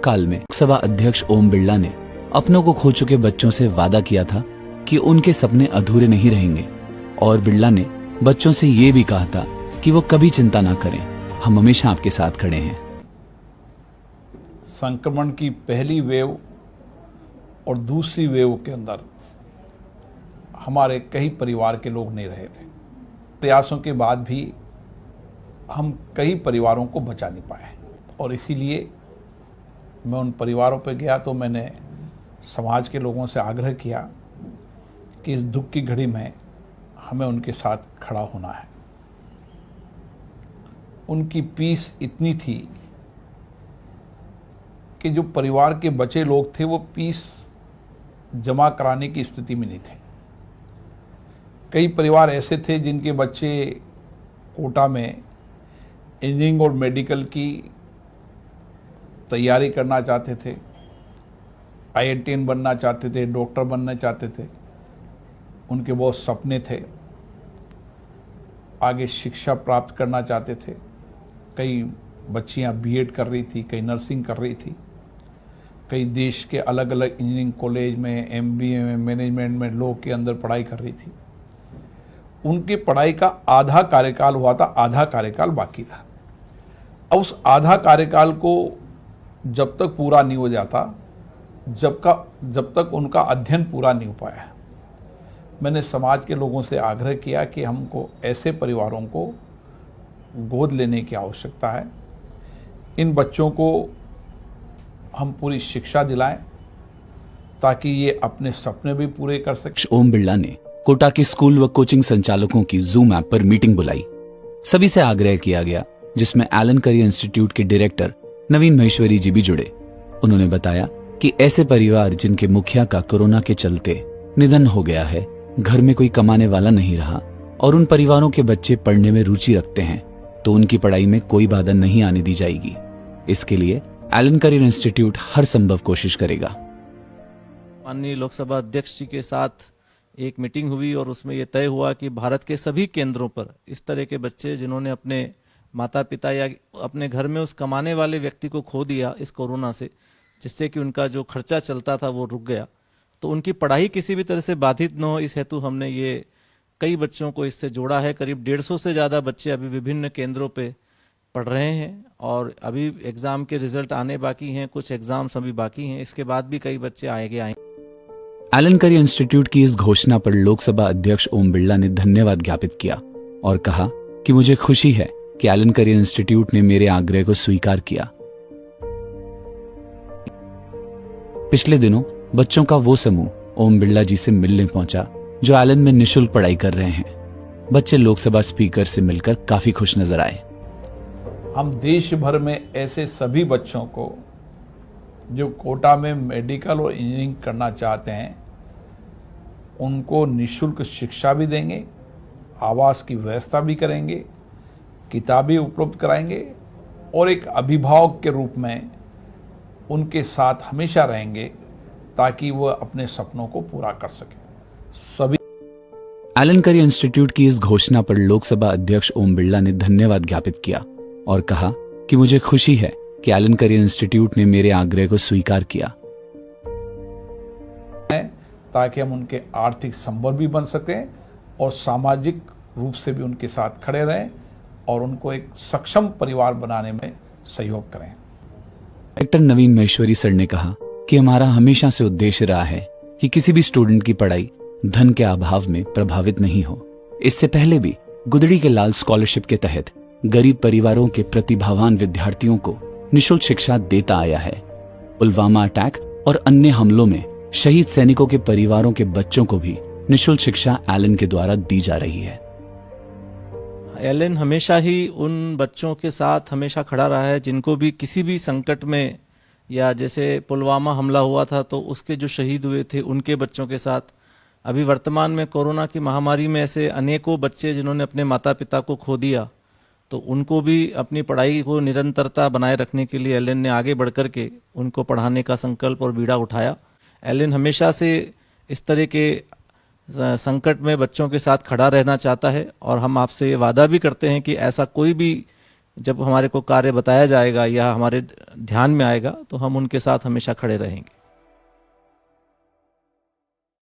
काल में लोकसभा अध्यक्ष ओम बिरला ने अपनों को खो चुके बच्चों से वादा किया था कि उनके सपने अधूरे नहीं रहेंगे और बिरला ने बच्चों से ये भी कहा था कि वो कभी चिंता ना करें, हम हमेशा आपके साथ खड़े हैं। संक्रमण की पहली वेव और दूसरी वेव के अंदर हमारे कई परिवार के लोग नहीं रहे थे। प्रयासों के बाद भी हम कई परिवारों को बचा नहीं पाए और इसीलिए मैं उन परिवारों पर गया तो मैंने समाज के लोगों से आग्रह किया कि इस दुख की घड़ी में हमें उनके साथ खड़ा होना है। उनकी पीस इतनी थी कि जो परिवार के बचे लोग थे वो पीस जमा कराने की स्थिति में नहीं थे। कई परिवार ऐसे थे जिनके बच्चे कोटा में इंजीनियरिंग और मेडिकल की तैयारी करना चाहते थे, IITian बनना चाहते थे, डॉक्टर बनना चाहते थे। उनके बहुत सपने थे, आगे शिक्षा प्राप्त करना चाहते थे। कई बच्चियां B.Ed कर रही थी, कई नर्सिंग कर रही थी, कई देश के अलग अलग इंजीनियरिंग कॉलेज में, MBA में, मैनेजमेंट में, लॉ के अंदर पढ़ाई कर रही थी। उनकी पढ़ाई का आधा कार्यकाल हुआ था, आधा कार्यकाल बाकी था। अब उस आधा कार्यकाल को जब तक पूरा नहीं हो जाता, जब तक उनका अध्ययन पूरा नहीं हो पाया, मैंने समाज के लोगों से आग्रह किया कि हमको ऐसे परिवारों को गोद लेने की आवश्यकता है। इन बच्चों को हम पूरी शिक्षा दिलाएं ताकि ये अपने सपने भी पूरे कर सकें। ओम बिरला ने कोटा के स्कूल व कोचिंग संचालकों की जूम ऐप पर मीटिंग बुलाई। सभी से आग्रह किया गया, जिसमें एलन करियर इंस्टीट्यूट के डायरेक्टर नवीन महेश्वरी जी भी जुड़े। उन्होंने बताया कि ऐसे परिवार जिनके मुखिया का कोरोना के चलते निधन हो गया है, घर में कोई कमाने वाला नहीं रहा और उन परिवारों के बच्चे पढ़ने में रुचि रखते हैं, तो उनकी पढ़ाई में कोई बाधा नहीं आने दी जाएगी। इसके लिए एलन करियर इंस्टीट्यूट हर संभव कोशिश करेगा। माननीय लोकसभा अध्यक्ष जी के साथ एक मीटिंग हुई और उसमें यह तय हुआ कि भारत के सभी केंद्रों पर इस तरह के बच्चे जिन्होंने अपने माता पिता या अपने घर में उस कमाने वाले व्यक्ति को खो दिया इस कोरोना से, जिससे कि उनका जो खर्चा चलता था वो रुक गया, तो उनकी पढ़ाई किसी भी तरह से बाधित न हो, इस हेतु हमने ये कई बच्चों को इससे जोड़ा है। करीब 150 से ज़्यादा बच्चे अभी विभिन्न केंद्रों पे पढ़ रहे हैं और अभी एग्ज़ाम के रिजल्ट आने बाकी हैं, कुछ एग्ज़ाम्स अभी बाकी हैं, इसके बाद भी कई बच्चे आएंगे। एलन करियर इंस्टीट्यूट की इस घोषणा पर लोकसभा अध्यक्ष ओम बिरला ने धन्यवाद ज्ञापित किया और कहा कि मुझे खुशी है कि एलन करियर इंस्टीट्यूट ने मेरे आग्रह को स्वीकार किया। पिछले दिनों बच्चों का वो समूह ओम बिरला जी से मिलने पहुंचा जो एलन में निःशुल्क पढ़ाई कर रहे हैं। बच्चे लोकसभा स्पीकर से मिलकर काफी खुश नजर आए। हम देश भर में ऐसे सभी बच्चों को जो कोटा में मेडिकल और इंजीनियरिंग करना चाहते हैं, उनको निःशुल्क शिक्षा भी देंगे, आवास की व्यवस्था भी करेंगे, किताबें उपलब्ध कराएंगे और एक अभिभावक के रूप में उनके साथ हमेशा रहेंगे ताकि वह अपने सपनों को पूरा कर सके। सभी एलन करियर इंस्टीट्यूट की इस घोषणा पर लोकसभा अध्यक्ष ओम बिरला ने धन्यवाद ज्ञापित किया और कहा कि मुझे खुशी है कि एलन करियर इंस्टीट्यूट ने मेरे आग्रह को स्वीकार किया, ताकि हम उनके आर्थिक संबल भी बन सकें और सामाजिक रूप से भी उनके साथ खड़े रहें और उनको एक सक्षम परिवार बनाने में सहयोग करें। डायरेक्टर नवीन महेश्वरी सर ने कहा कि हमारा हमेशा से उद्देश्य रहा है कि किसी भी स्टूडेंट की पढ़ाई धन के अभाव में प्रभावित नहीं हो। इससे पहले भी गुदड़ी के लाल स्कॉलरशिप के तहत गरीब परिवारों के प्रतिभावान विद्यार्थियों को निःशुल्क शिक्षा देता आया है। पुलवामा अटैक और अन्य हमलों में शहीद सैनिकों के परिवारों के बच्चों को भी निःशुल्क शिक्षा एलन के द्वारा दी जा रही है। एलन हमेशा ही उन बच्चों के साथ हमेशा खड़ा रहा है जिनको भी किसी भी संकट में, या जैसे पुलवामा हमला हुआ था तो उसके जो शहीद हुए थे उनके बच्चों के साथ, अभी वर्तमान में कोरोना की महामारी में ऐसे अनेकों बच्चे जिन्होंने अपने माता पिता को खो दिया, तो उनको भी अपनी पढ़ाई को निरंतरता बनाए रखने के लिए एलन ने आगे बढ़ कर के उनको पढ़ाने का संकल्प और बीड़ा उठाया। एलन हमेशा से इस तरह के संकट में बच्चों के साथ खड़ा रहना चाहता है और हम आपसे ये वादा भी करते हैं कि ऐसा कोई भी जब हमारे को कार्य बताया जाएगा या हमारे ध्यान में आएगा तो हम उनके साथ हमेशा खड़े रहेंगे।